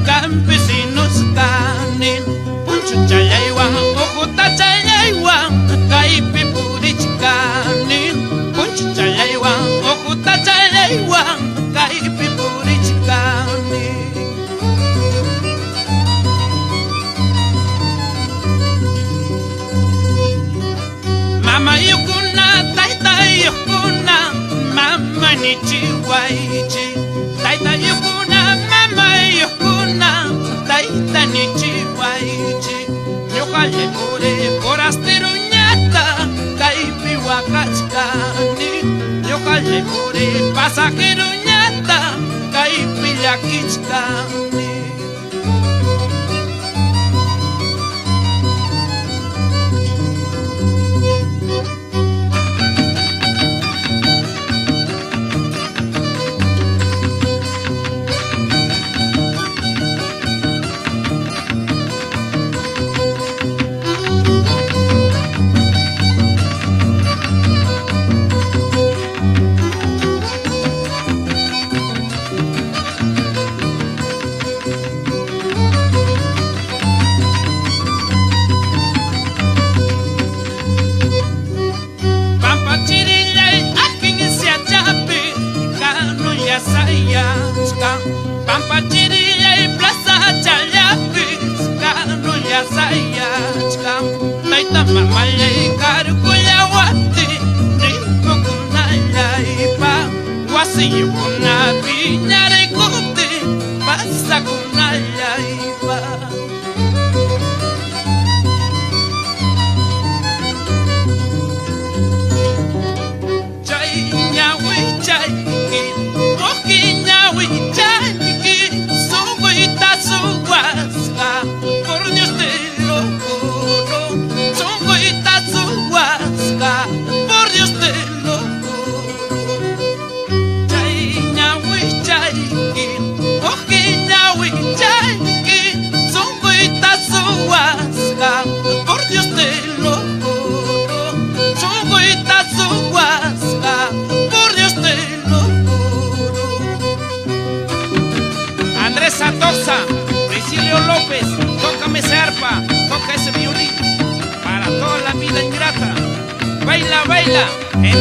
Campesinos canen, puncho chayaywa, ojota chayaywa, caipi purich canen, puncho chayaywa, ojota chayaywa, caipi purich canen. Mama yukuna, taita yukuna, mama ni chihuaichi, taita yukuna, mama yukuna, taita ni chihuaichi, ñocalle pure forastero ñata, caipi huacachcani, ñocalle pure pasajero ñata, caipi yaquichcani. Pampa chirilla y plaza chayapizca, no ya sayachka, taita mamaya y carcuyahuati, rico kunaya y pa, guasillo kuna piñara y cote, pasa kunaya y pa. Chay ñahui chay ki, oki ñahui chay ki, songoita suguasca, por Dios te lo juro, songoita suguasca, por Dios te lo juro. Chay ñahui chay ki, oki ñahui chay ki, songoita suguasca, por Dios te lo juro, songoita suguasca, por Dios te lo juro. Andrés Santosa, Priscilio López, tócame esa arpa, toca ese violín, para toda la vida ingrata. Baila, baila, en